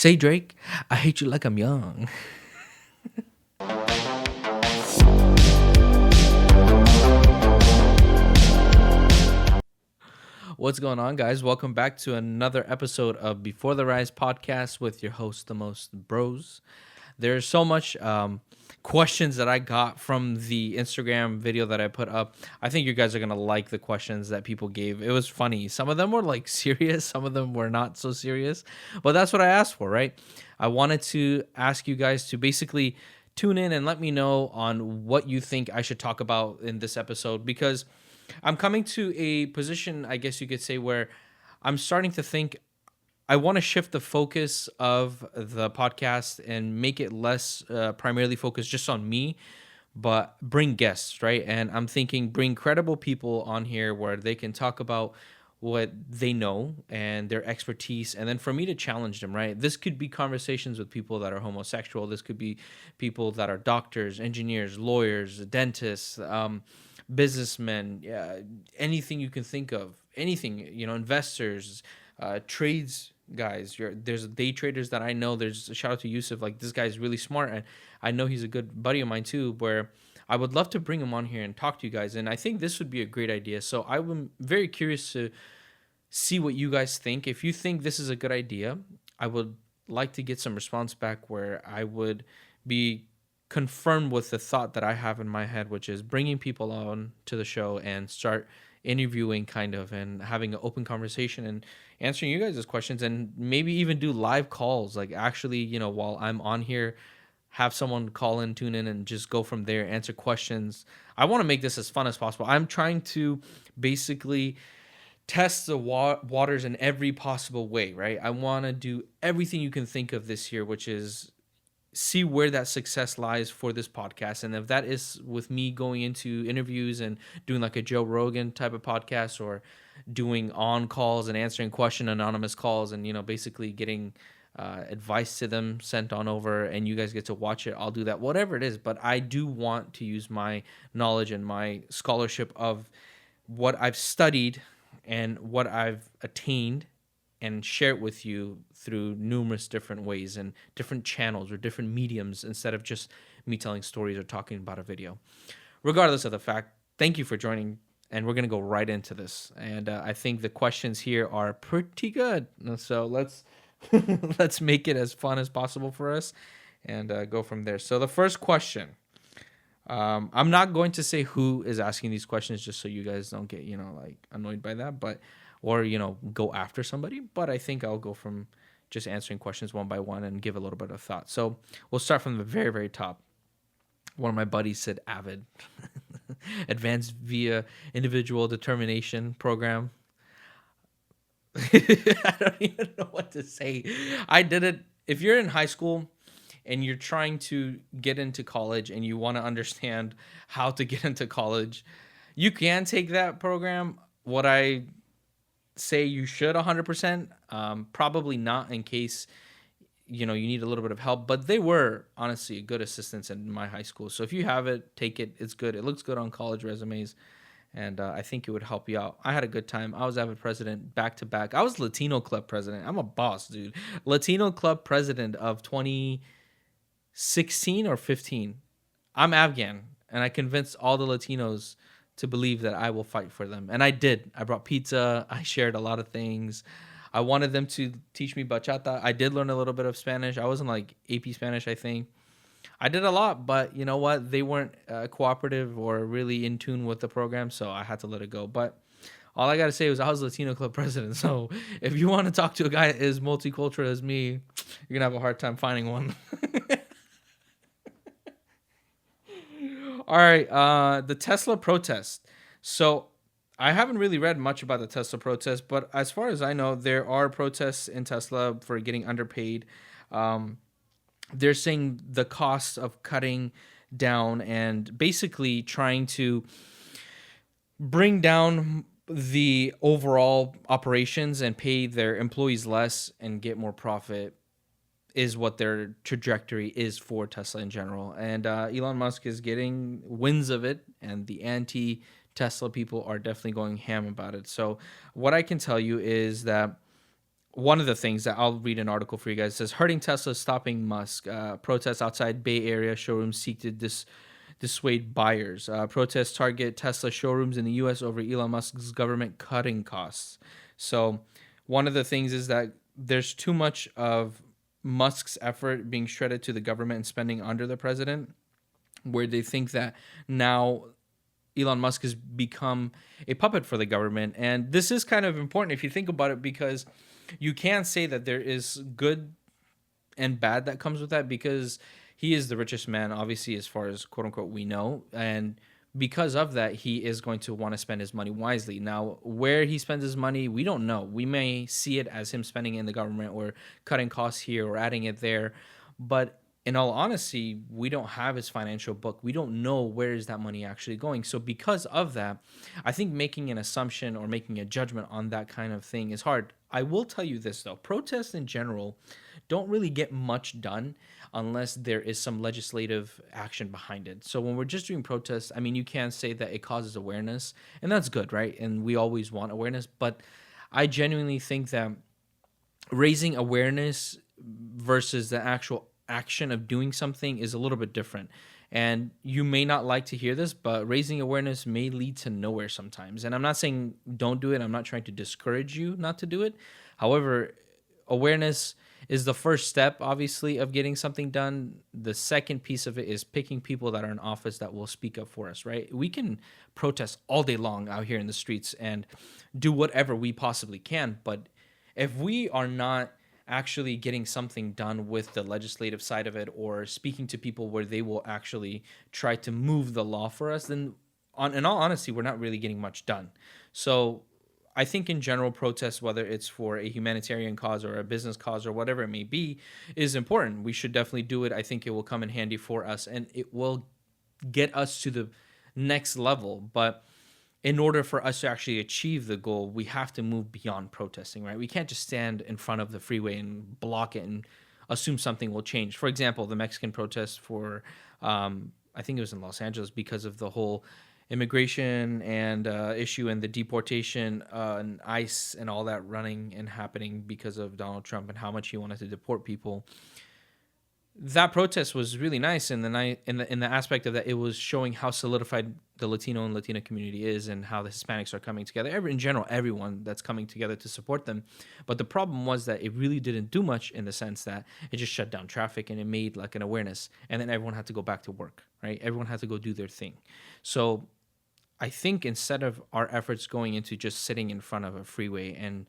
Say, Drake, I hate you like I'm young. What's going on, guys? Welcome back to another episode of Before the Rise podcast with your host, the most bros. There's so much questions that I got from the Instagram video that I put up. I think you guys are gonna like the questions that people gave. It was funny. Some of them were like serious, some of them were not so serious, but that's what I asked for, right? I wanted to ask you guys to basically tune in and let me know on what you think I should talk about in this episode, because I'm coming to a position, I guess you could say, where I'm starting to think I want to shift the focus of the podcast and make it less primarily focused just on me, but bring guests, right? And I'm thinking bring credible people on here where they can talk about what they know and their expertise, and then for me to challenge them, right? This could be conversations with people that are homosexual. This could be people that are doctors, engineers, lawyers, dentists, businessmen, yeah, anything you can think of, anything, investors, trades guys. There's day traders that I know. There's a shout out to Yusuf. Like, this guy's really smart, and I know he's a good buddy of mine too, where I would love to bring him on here and talk to you guys. And I think this would be a great idea. So I'm very curious to see what you guys think. If you think this is a good idea, I would like to get some response back where I would be confirmed with the thought that I have in my head, which is bringing people on to the show and start interviewing kind of and having an open conversation and answering you guys' questions, and maybe even do live calls, like actually, while I'm on here, have someone call in, tune in, and just go from there, answer questions. I want to make this as fun as possible. I'm trying to basically test the waters in every possible way, right? I want to do everything you can think of this year, which is see where that success lies for this podcast. And if that is with me going into interviews and doing like a Joe Rogan type of podcast, or doing on calls and answering anonymous calls, and basically getting advice to them sent on over, and you guys get to watch it, I'll do that, whatever it is. But I do want to use my knowledge and my scholarship of what I've studied and what I've attained, and share it with you through numerous different ways and different channels or different mediums, instead of just me telling stories or talking about a video. Regardless of the fact, thank you for joining, and we're going to go right into this. And I think the questions here are pretty good. So let's let's make it as fun as possible for us and go from there. So the first question, I'm not going to say who is asking these questions, just so you guys don't get, annoyed by that, or go after somebody. But I think I'll go from just answering questions one by one and give a little bit of thought. So we'll start from the very, very top. One of my buddies said AVID, Advanced Via Individual Determination Program. I don't even know what to say. I did it. If you're in high school and you're trying to get into college and you want to understand how to get into college, you can take that program. What I say you should 100%, probably not, in case you need a little bit of help, but they were honestly a good assistance in my high school. So if you have it, take it. It's good. It looks good on college resumes, and I think it would help you out. I had a good time. I was AVID president back to back. I was Latino club president. I'm a boss, dude. Latino club president of 2016 or 15. I'm Afghan, and I convinced all the Latinos to believe that I will fight for them. And I did. I brought pizza. I shared a lot of things. I wanted them to teach me bachata. I did learn a little bit of Spanish. I was in like AP Spanish, I think. I did a lot, but you know what? They weren't cooperative or really in tune with the program, so I had to let it go. But all I got to say was I was Latino club president. So if you want to talk to a guy as multicultural as me, you're going to have a hard time finding one. All right, the Tesla protest. So I haven't really read much about the Tesla protest, but as far as I know, there are protests in Tesla for getting underpaid. They're saying the cost of cutting down and basically trying to bring down the overall operations and pay their employees less and get more profit is what their trajectory is for Tesla in general. And Elon Musk is getting winds of it, and the anti-Tesla people are definitely going ham about it. So what I can tell you is that one of the things that I'll read an article for you guys. It says hurting Tesla, stopping Musk. Protests outside Bay Area showrooms seek to dissuade buyers. Protests target Tesla showrooms in the U.S. over Elon Musk's government cutting costs. So one of the things is that there's too much of Musk's effort being shredded to the government and spending under the president, where they think that now Elon Musk has become a puppet for the government. And this is kind of important if you think about it, because you can say that there is good and bad that comes with that, because he is the richest man, obviously, as far as quote unquote we know. And because of that, he is going to want to spend his money wisely. Now, where he spends his money, we don't know. We may see it as him spending in the government or cutting costs here or adding it there. But in all honesty, we don't have his financial book. We don't know where is that money actually going. So because of that, I think making an assumption or making a judgment on that kind of thing is hard. I will tell you this though, protests in general don't really get much done unless there is some legislative action behind it. So when we're just doing protests, I mean, you can say that it causes awareness, and that's good, right? And we always want awareness, but I genuinely think that raising awareness versus the actual action of doing something is a little bit different. And you may not like to hear this, but raising awareness may lead to nowhere sometimes. And I'm not saying don't do it. I'm not trying to discourage you not to do it. However, awareness is the first step, obviously, of getting something done. The second piece of it is picking people that are in office that will speak up for us, right? We can protest all day long out here in the streets and do whatever we possibly can. But if we are not actually getting something done with the legislative side of it, or speaking to people where they will actually try to move the law for us, then in all honesty, we're not really getting much done. So I think in general, protests, whether it's for a humanitarian cause or a business cause or whatever it may be, is important. We should definitely do it. I think it will come in handy for us, and it will get us to the next level. But in order for us to actually achieve the goal, we have to move beyond protesting, right? We can't just stand in front of the freeway and block it and assume something will change. For example, the Mexican protest for, I think it was in Los Angeles, because of the whole immigration and issue and the deportation and ICE and all that running and happening because of Donald Trump and how much he wanted to deport people. That protest was really nice in the aspect of that it was showing how solidified the Latino and Latina community is, and how the Hispanics are coming together. In general, everyone that's coming together to support them. But the problem was that it really didn't do much, in the sense that it just shut down traffic and it made like an awareness, and then everyone had to go back to work, right? Everyone had to go do their thing. So I think instead of our efforts going into just sitting in front of a freeway and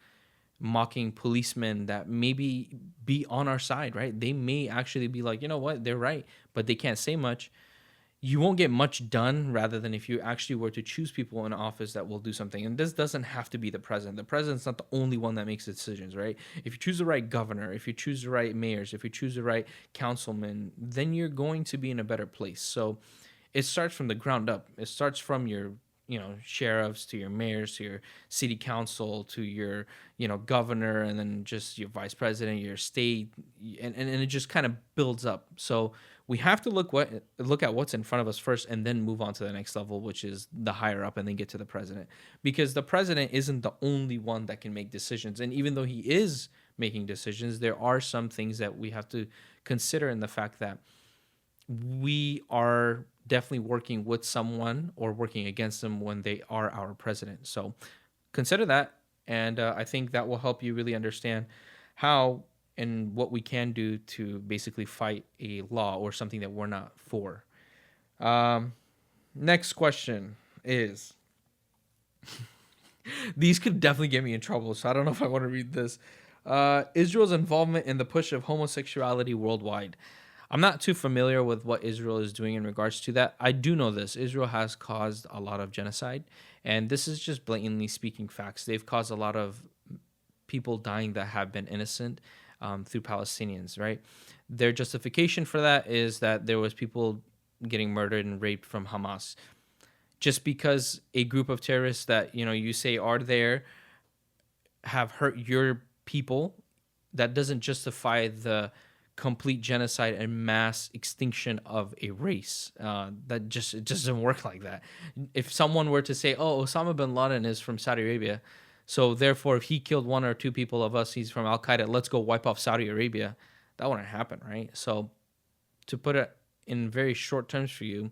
mocking policemen that maybe be on our side, right? They may actually be like, you know what, they're right, but they can't say much. You won't get much done, rather than if you actually were to choose people in office that will do something. And this doesn't have to be the president. The president's not the only one that makes decisions, right? If you choose the right governor, if you choose the right mayors, if you choose the right councilmen, then you're going to be in a better place. So it starts from the ground up. It starts from your sheriffs, to your mayors, to your city council, to your governor, and then just your vice president, your state, and it just kind of builds up. So we have to look at what's in front of us first, and then move on to the next level, which is the higher up, and then get to the president, because the president isn't the only one that can make decisions. And even though he is making decisions, there are some things that we have to consider, in the fact that we are definitely working with someone or working against them when they are our president. So consider that. And I think that will help you really understand how and what we can do to basically fight a law or something that we're not for. Next question is, these could definitely get me in trouble, so I don't know if I want to read this. Israel's involvement in the push of homosexuality worldwide. I'm not too familiar with what Israel is doing in regards to that. I do know this. Israel has caused a lot of genocide, and this is just blatantly speaking facts. They've caused a lot of people dying that have been innocent through Palestinians, right? Their justification for that is that there was people getting murdered and raped from Hamas. Just because a group of terrorists that you say are there have hurt your people, that doesn't justify the complete genocide and mass extinction of a race. It just doesn't work like that. If someone were to say, "Oh, Osama bin Laden is from Saudi Arabia," So therefore, if he killed one or two people of us, he's from Al Qaeda. Let's go wipe off Saudi Arabia. That wouldn't happen, right? So to put it in very short terms for you,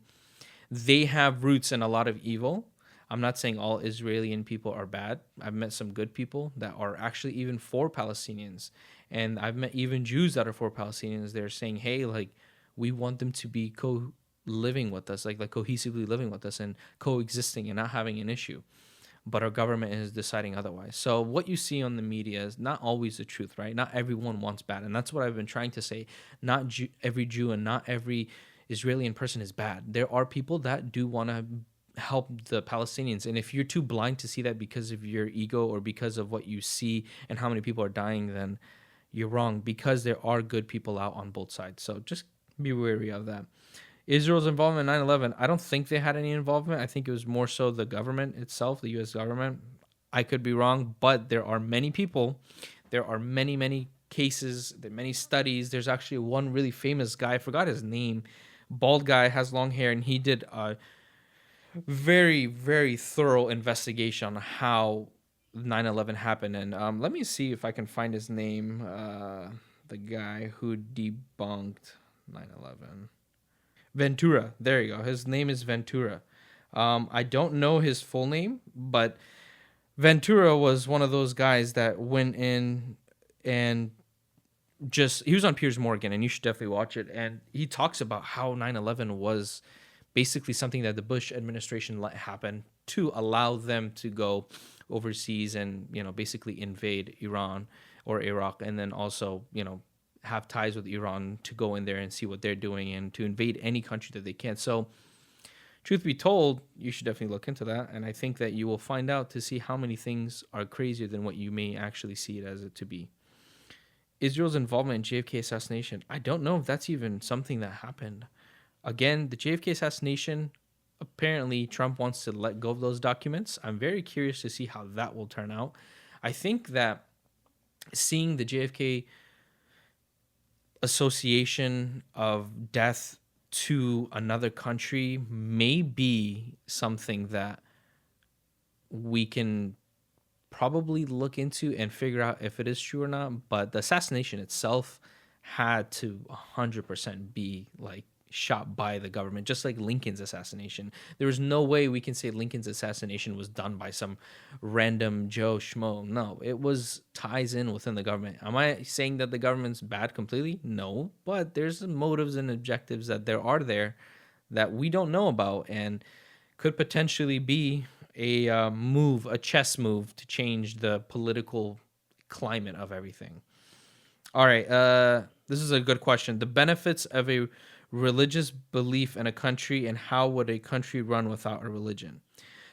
they have roots in a lot of evil. I'm not saying all Israeli people are bad. I've met some good people that are actually even for Palestinians. And I've met even Jews that are for Palestinians. They're saying, hey, like, we want them to be living with us, like cohesively living with us and coexisting and not having an issue. But our government is deciding otherwise. So what you see on the media is not always the truth, right? Not everyone wants bad. And that's what I've been trying to say. Not every Jew and not every Israeli person is bad. There are people that do want to help the Palestinians. And if you're too blind to see that because of your ego or because of what you see and how many people are dying, then you're wrong, because there are good people out on both sides. So just be wary of that. Israel's involvement in 9/11, I don't think they had any involvement. I think it was more so the government itself, the U.S. government. I could be wrong, but there are many people. There are many, many cases, there are many studies. There's actually one really famous guy, I forgot his name, bald guy, has long hair, and he did a very, very thorough investigation on how 9/11 happened. And let me see if I can find his name, the guy who debunked 9/11. Ventura. There you go. His name is Ventura. I don't know his full name, but Ventura was one of those guys that went in and just, he was on Piers Morgan, and you should definitely watch it. And he talks about how 9/11 was basically something that the Bush administration let happen to allow them to go overseas and, basically invade Iran or Iraq, and then also, have ties with Iran to go in there and see what they're doing and to invade any country that they can. So, truth be told, you should definitely look into that. And I think that you will find out to see how many things are crazier than what you may actually see it as it to be. Israel's involvement in JFK assassination. I don't know if that's even something that happened. Again, the JFK assassination, apparently Trump wants to let go of those documents. I'm very curious to see how that will turn out. I think that seeing the JFK association of death to another country may be something that we can probably look into and figure out if it is true or not. But the assassination itself had to 100% be like shot by the government, just like Lincoln's assassination. There was no way we can say Lincoln's assassination was done by some random Joe Schmo. No, it was ties in within the government. Am I saying that the government's bad completely? No, but there's motives and objectives that there that we don't know about, and could potentially be a chess move to change the political climate of everything. All right, this is a good question. The benefits of a religious belief in a country, and how would a country run without a religion?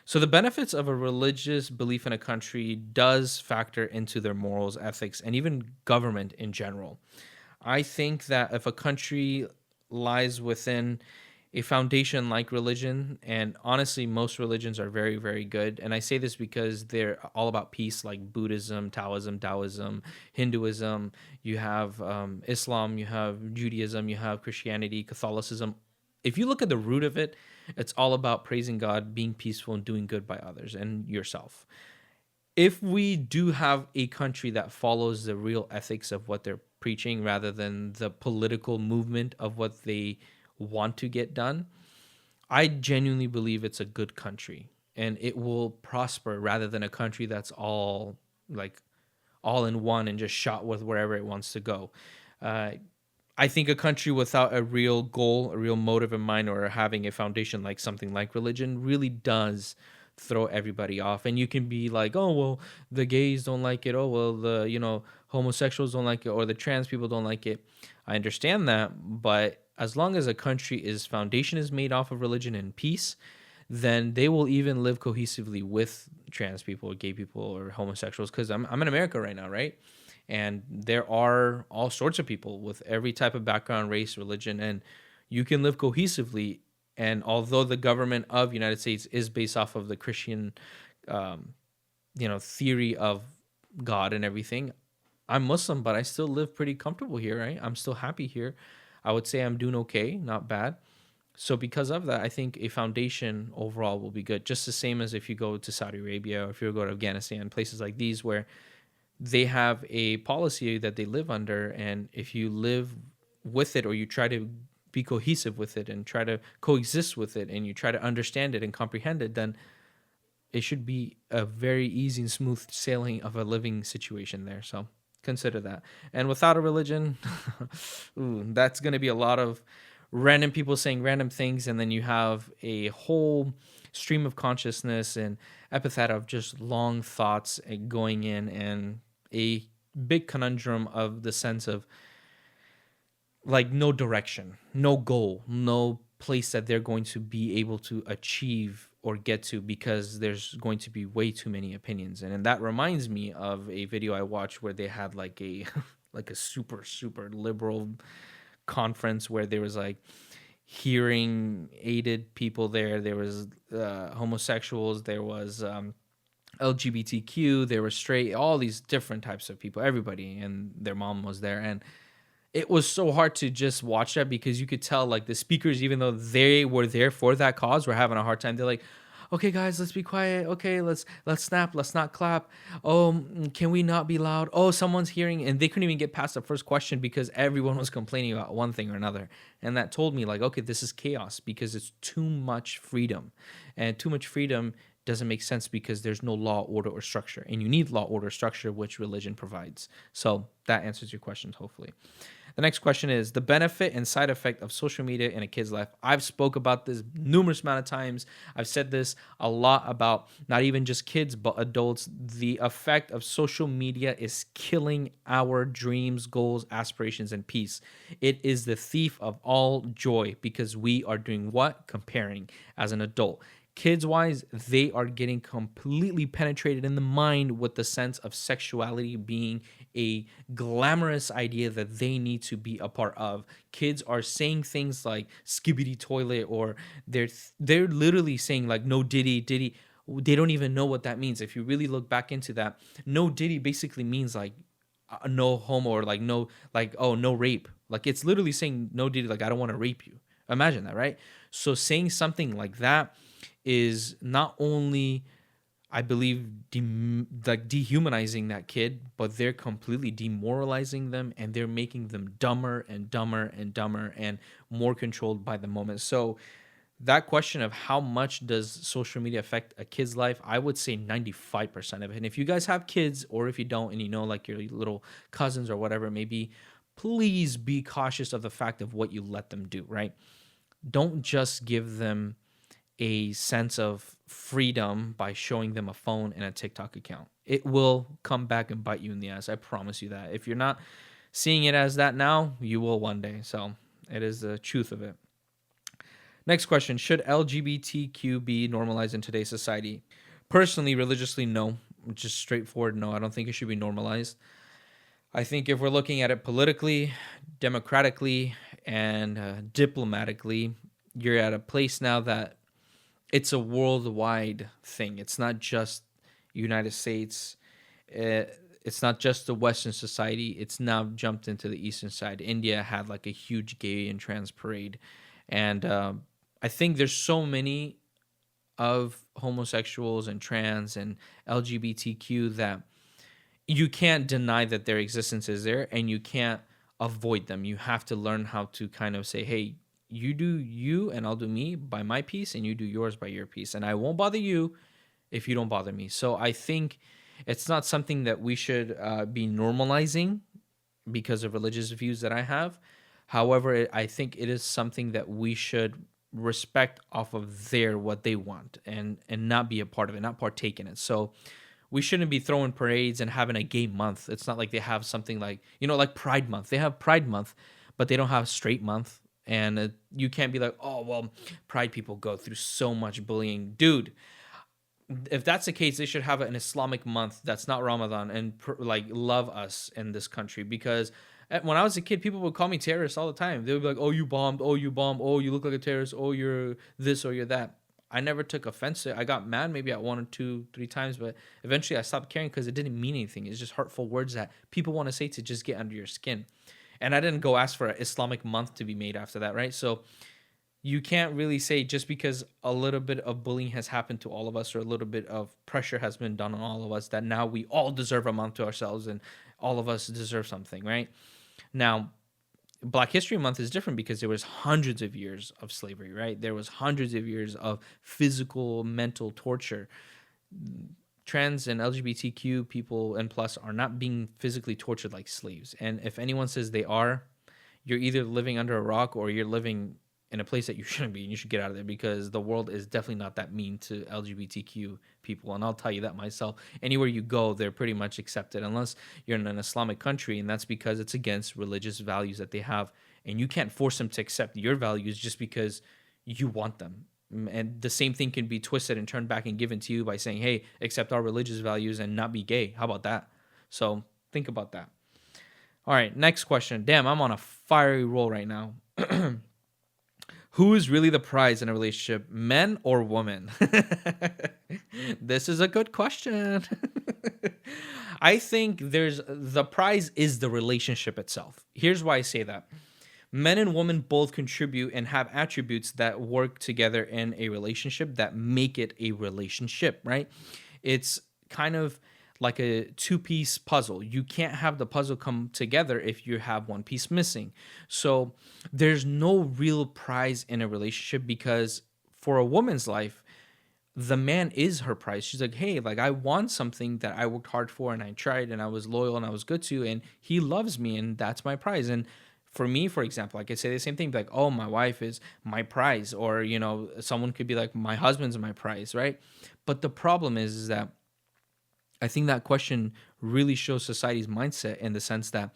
So the benefits of a religious belief in a country does factor into their morals, ethics, and even government in general. I think that if a country lies within a foundation like religion, and honestly most religions are very, very good, and I say this because they're all about peace, like Buddhism, Taoism, Hinduism, you have Islam, you have Judaism, you have Christianity, Catholicism. If you look at the root of it, it's all about praising God, being peaceful, and doing good by others and yourself. If we do have a country that follows the real ethics of what they're preaching rather than the political movement of what they want to get done, I genuinely believe it's a good country and it will prosper, rather than a country that's all in one and just shot with wherever it wants to go. I think a country without a real goal, a real motive in mind, or having a foundation like something like religion really does throw everybody off. And you can be like, oh, well, the gays don't like it. Oh, well, the homosexuals don't like it, or the trans people don't like it. I understand that, but as long as a country's foundation is made off of religion and peace, then they will even live cohesively with trans people or gay people or homosexuals. Because I'm in America right now, right? And there are all sorts of people with every type of background, race, religion, and you can live cohesively. And although the government of United States is based off of the Christian, theory of God and everything, I'm Muslim, but I still live pretty comfortable here, right? I'm still happy here. I would say I'm doing okay, not bad. So because of that, I think a foundation overall will be good. Just the same as if you go to Saudi Arabia or if you go to Afghanistan, places like these where they have a policy that they live under, and if you live with it or you try to be cohesive with it and try to coexist with it and you try to understand it and comprehend it, then it should be a very easy and smooth sailing of a living situation there. So consider that. And without a religion, ooh, that's going to be a lot of random people saying random things, and then you have a whole stream of consciousness and epithet of just long thoughts going in, and a big conundrum of the sense of like no direction, no goal, no place that they're going to be able to achieve or get to, because there's going to be way too many opinions. And that reminds me of a video I watched where they had like a like a super liberal conference where there was like hearing aided people there was homosexuals, there was LGBTQ, there were straight, all these different types of people, everybody and their mom was there. And it was so hard to just watch that because you could tell like the speakers, even though they were there for that cause, were having a hard time. They're like, okay guys, let's be quiet. Okay, let's snap, let's not clap. Oh, can we not be loud? Oh, someone's hearing. And they couldn't even get past the first question because everyone was complaining about one thing or another. And that told me like, okay, this is chaos because it's too much freedom. And too much freedom doesn't make sense because there's no law, order, or structure. And you need law, order, structure, which religion provides. So that answers your questions, hopefully. The next question is the benefit and side effect of social media in a kid's life. I've spoke about this numerous amount of times. I've said this a lot about not even just kids, but adults. The effect of social media is killing our dreams, goals, aspirations, and peace. It is the thief of all joy because we are doing what? Comparing as an adult. Kids wise, they are getting completely penetrated in the mind with the sense of sexuality being a glamorous idea that they need to be a part of. Kids are saying things like skibbity toilet, or they're literally saying like no diddy diddy. They don't even know what that means. If you really look back into that, no diddy basically means like no homo, or like no, like, oh, no rape. Like it's literally saying no diddy, like I don't want to rape you. Imagine that, right? So saying something like that is not only, I believe, like dehumanizing that kid, but they're completely demoralizing them, and they're making them dumber and dumber and dumber and more controlled by the moment. So that question of how much does social media affect a kid's life, I would say 95% of it. And if you guys have kids, or if you don't, and you know like your little cousins or whatever it may be, please be cautious of the fact of what you let them do, right? Don't just give them a sense of freedom by showing them a phone and a TikTok account. It will come back and bite you in the ass. I promise you that. If you're not seeing it as that now, you will one day. So it is the truth of it. Next question. Should LGBTQ be normalized in today's society? Personally, religiously, no. Just straightforward, no. I don't think it should be normalized. I think if we're looking at it politically, democratically, and diplomatically, you're at a place now that it's a worldwide thing. It's not just United States. It's not just the Western society. It's now jumped into the Eastern side. India had like a huge gay and trans parade. And I think there's so many of homosexuals and trans and LGBTQ that you can't deny that their existence is there, and you can't avoid them. You have to learn how to kind of say, hey, you do you and I'll do me by my piece, and you do yours by your piece, and I won't bother you if you don't bother me. So I think it's not something that we should be normalizing because of religious views that I have. However, I think it is something that we should respect off of what they want, and not be a part of it, not partake in it. So we shouldn't be throwing parades and having a gay month. It's not like they have something like, like Pride Month. They have Pride Month, but they don't have Straight Month. And you can't be like, oh, well, Pride people go through so much bullying. Dude, if that's the case, they should have an Islamic month that's not Ramadan, and like love us in this country. Because when I was a kid, people would call me terrorist all the time. They would be like, oh, you bombed. Oh, you bombed. Oh, you look like a terrorist. Oh, you're this or you're that. I never took offense to it. I got mad maybe at 1 or 2, 3 times, but eventually I stopped caring because it didn't mean anything. It's just hurtful words that people want to say to just get under your skin. And I didn't go ask for an Islamic month to be made after that, right? So You can't really say just because a little bit of bullying has happened to all of us or a little bit of pressure has been done on all of us that now we all deserve a month to ourselves and all of us deserve something, right? Now, Black History Month is different because there was hundreds of years of slavery, right? There was hundreds of years of physical, mental torture. Trans and LGBTQ people and plus are not being physically tortured like slaves. And if anyone says they are, you're either living under a rock or you're living in a place that you shouldn't be and you should get out of there because the world is definitely not that mean to LGBTQ people. And I'll tell you that myself. Anywhere you go, they're pretty much accepted unless you're in an Islamic country. And that's because it's against religious values that they have. And you can't force them to accept your values just because you want them. And the same thing can be twisted and turned back and given to you by saying, hey, accept our religious values and not be gay. How about that? So think about that. All right, next question. Damn, I'm on a fiery roll right now. Who is really the prize in a relationship, men or women? This is a good question. I think the prize is the relationship itself. Here's why I say that. Men and women both contribute and have attributes that work together in a relationship that make it a relationship, right? It's kind of like a two-piece puzzle. You can't have the puzzle come together if you have one piece missing. So there's no real prize in a relationship because for a woman's life, the man is her prize. She's like, hey, like I want something that I worked hard for and I tried and I was loyal and I was good to, and he loves me and that's my prize. And for me, for example, I could say the same thing, like, oh, my wife is my prize, or someone could be like, my husband's my prize, right? But the problem is that I think that question really shows society's mindset in the sense that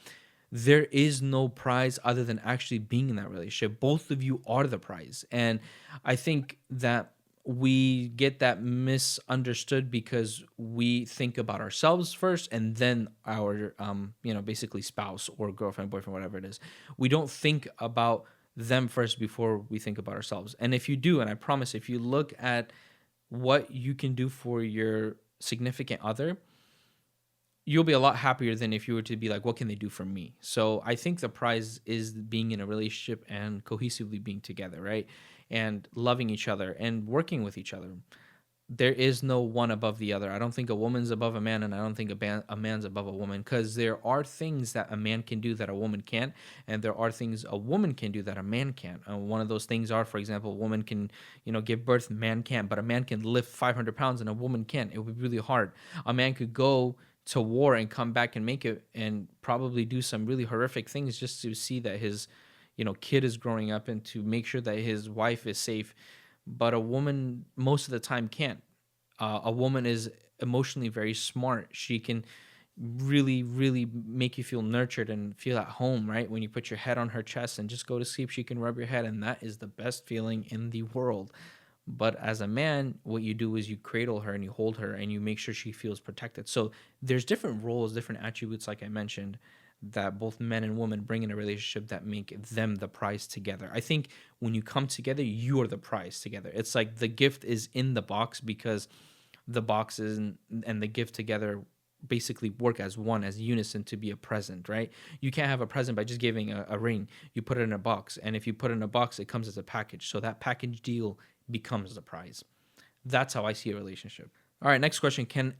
there is no prize other than actually being in that relationship. Both of you are the prize. And I think that we get that misunderstood because we think about ourselves first and then our basically spouse or girlfriend, boyfriend, whatever it is. We don't think about them first before we think about ourselves. And if you do, and I promise if you look at what you can do for your significant other, you'll be a lot happier than if you were to be like, what can they do for me? So I think the prize is being in a relationship and cohesively being together, right? And loving each other and working with each other. There is no one above the other. I don't think a woman's above a man, and I don't think a man's above a woman, because there are things that a man can do that a woman can't, and there are things a woman can do that a man can't. One of those things are, for example, a woman can, give birth, man can't, but a man can lift 500 pounds and a woman can't. It would be really hard. A man could go to war and come back and make it and probably do some really horrific things just to see that his kid is growing up and to make sure that his wife is safe. But a woman most of the time can't. A woman is emotionally very smart. She can really, really make you feel nurtured and feel at home, right? When you put your head on her chest and just go to sleep, she can rub your head, and that is the best feeling in the world. But as a man, what you do is you cradle her and you hold her and you make sure she feels protected. So there's different roles, different attributes, like I mentioned, that both men and women bring in a relationship that make them the prize together. I think when you come together, you are the prize together. It's like the gift is in the box because the boxes and the gift together basically work as one, as unison to be a present, right? You can't have a present by just giving a ring. You put it in a box. And if you put it in a box, it comes as a package. So that package deal becomes the prize. That's how I see a relationship. All right, next question. Can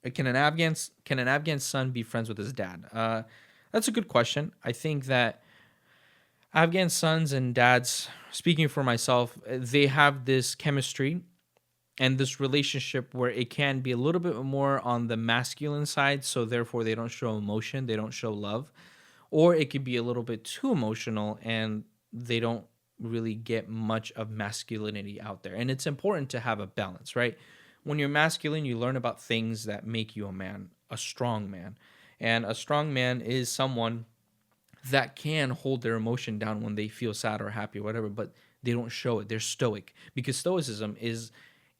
an Afghan son be friends with his dad? That's a good question. I think that Afghan sons and dads, speaking for myself, they have this chemistry and this relationship where it can be a little bit more on the masculine side, so therefore they don't show emotion, they don't show love, or it could be a little bit too emotional and they don't really get much of masculinity out there. And it's important to have a balance, right? When you're masculine, you learn about things that make you a man, a strong man. And a strong man is someone that can hold their emotion down when they feel sad or happy or whatever, but they don't show it. They're stoic, because stoicism is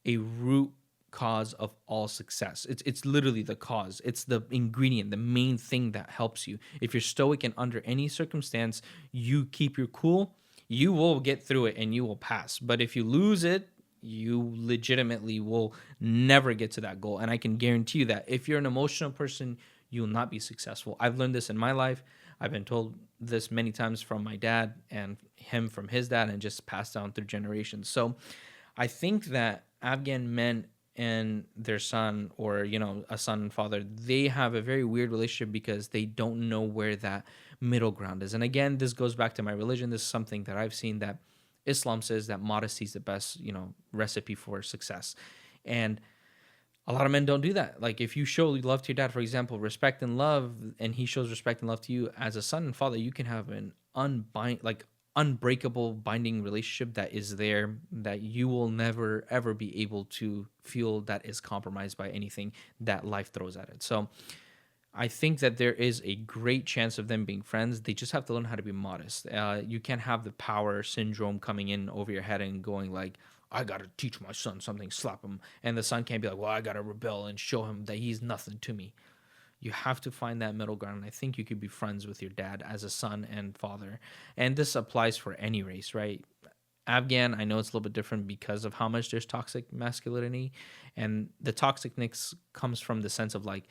a root cause of all success. It's literally the cause. It's the ingredient, the main thing that helps you. If you're stoic and under any circumstance, you keep your cool, you will get through it and you will pass. But if you lose it, you legitimately will never get to that goal. And I can guarantee you that if you're an emotional person, you will not be successful. I've learned this in my life. I've been told this many times from my dad and him from his dad, and just passed down through generations. So I think that Afghan men and their son, or a son and father, they have a very weird relationship because they don't know where that middle ground is. And again, this goes back to my religion. This is something that I've seen, that Islam says that modesty is the best, recipe for success. And a lot of men don't do that. Like, if you show love to your dad, for example, respect and love, and he shows respect and love to you as a son and father, you can have an unbreakable binding relationship that is there, that you will never ever be able to feel that is compromised by anything that life throws at it. So I think that there is a great chance of them being friends. They just have to learn how to be modest. You can't have the power syndrome coming in over your head and going like, I got to teach my son something, slap him. And the son can't be like, well, I got to rebel and show him that he's nothing to me. You have to find that middle ground. And I think you could be friends with your dad as a son and father. And this applies for any race, right? Afghan, I know it's a little bit different because of how much there's toxic masculinity. And the toxicness comes from the sense of like,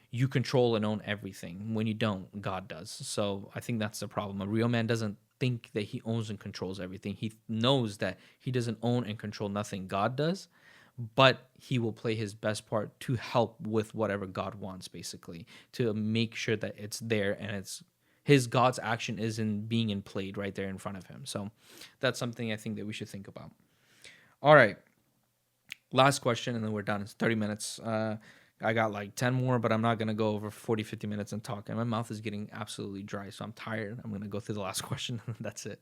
you control and own everything. When you don't, God does. So I think that's the problem. A real man doesn't think that he owns and controls everything. He knows that he doesn't own and control nothing. God does. But he will play his best part to help with whatever God wants, basically, to make sure that it's there, and it's his God's action is in being in played right there in front of him. So that's something I think that we should think about. All right. Last question, and then we're done. It's 30 minutes. I got like 10 more, but I'm not going to go over 40, 50 minutes and talk. And my mouth is getting absolutely dry, so I'm tired. I'm going to go through the last question, and that's it.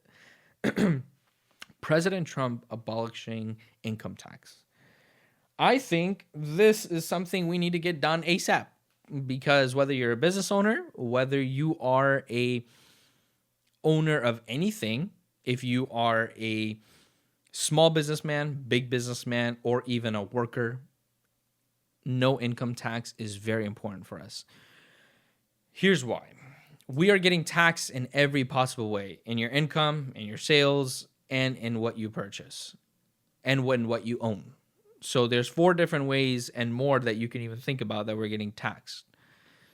President Trump abolishing income tax. I think this is something we need to get done ASAP, because whether you're a business owner, whether you are a owner of anything, if you are a small businessman, big businessman, or even a worker, no income tax is very important for us. Here's why. We are getting taxed in every possible way, in your income, in your sales, and in what you purchase, and when what you own. So there's 4 different ways and more that you can even think about that we're getting taxed.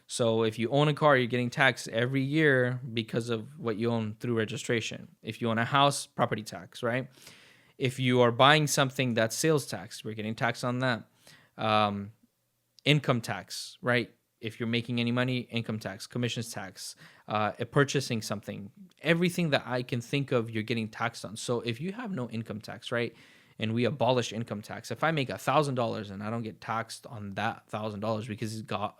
So if you own a car, you're getting taxed every year because of what you own through registration. If you own a house, property tax, right? If you are buying something, that's sales tax. We're getting taxed on that. Income tax, right? If you're making any money, income tax, commissions tax, purchasing something, everything that I can think of, you're getting taxed on. So if you have no income tax, right? And we abolish income tax. If I make $1,000 and I don't get taxed on that $1,000 because it's got,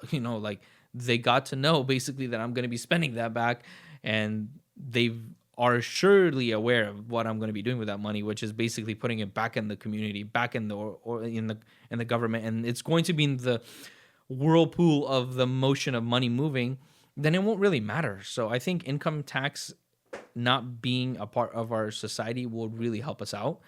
they got to know basically that I'm going to be spending that back, and they are surely aware of what I'm going to be doing with that money, which is basically putting it back in the community, back in the or in the government, and it's going to be in the whirlpool of the motion of money moving. Then it won't really matter. So I think income tax not being a part of our society will really help us out.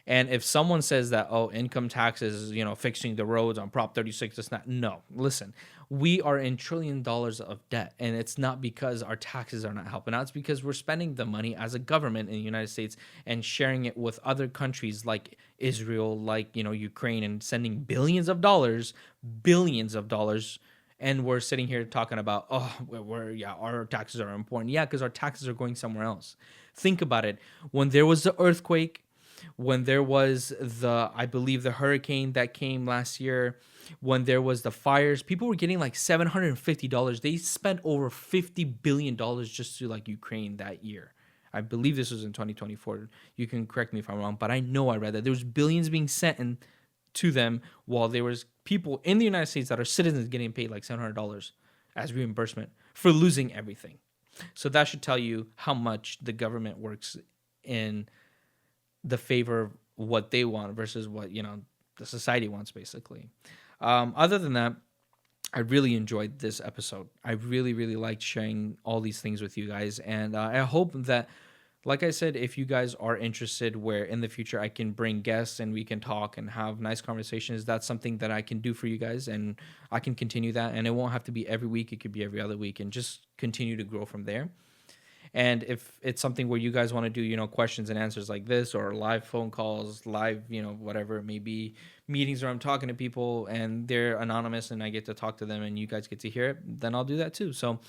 And if someone says that, oh, income tax is, fixing the roads on Prop 36, it's not. No, listen, we are in $1 trillion of debt. And it's not because our taxes are not helping out. It's because we're spending the money as a government in the United States and sharing it with other countries like Israel, like, Ukraine, and sending billions of dollars. And we're sitting here talking about, our taxes are important. Yeah, because our taxes are going somewhere else. Think about it. When there was the earthquake, when there was I believe the hurricane that came last year, when there was the fires, people were getting like $750. They spent over $50 billion just to like Ukraine that year. I believe this was in 2024. You can correct me if I'm wrong, but I know I read that there was billions being sent in to them, while there was people in the United States that are citizens getting paid like $700 as reimbursement for losing everything. So that should tell you how much the government works in the favor of what they want versus what, the society wants, basically. Other than that, I really enjoyed this episode. I really, really liked sharing all these things with you guys. And I hope that, like I said, if you guys are interested where in the future I can bring guests and we can talk and have nice conversations, that's something that I can do for you guys, and I can continue that. And it won't have to be every week. It could be every other week, and just continue to grow from there. And if it's something where you guys want to do, questions and answers like this, or live phone calls, live, whatever it may be, meetings where I'm talking to people and they're anonymous and I get to talk to them and you guys get to hear it, then I'll do that too. So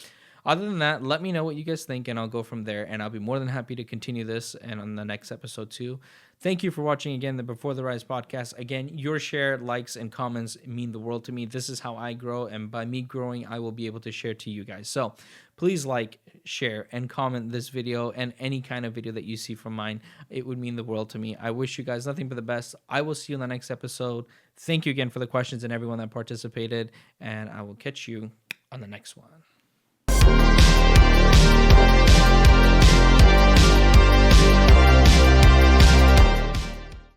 Other than that, let me know what you guys think, and I'll go from there. And I'll be more than happy to continue this and on the next episode too. Thank you for watching again the Before the Rise podcast. Again, your share, likes, and comments mean the world to me. This is how I grow, and by me growing, I will be able to share to you guys. So please like, share, and comment this video and any kind of video that you see from mine. It would mean the world to me. I wish you guys nothing but the best. I will see you in the next episode. Thank you again for the questions and everyone that participated, and I will catch you on the next one.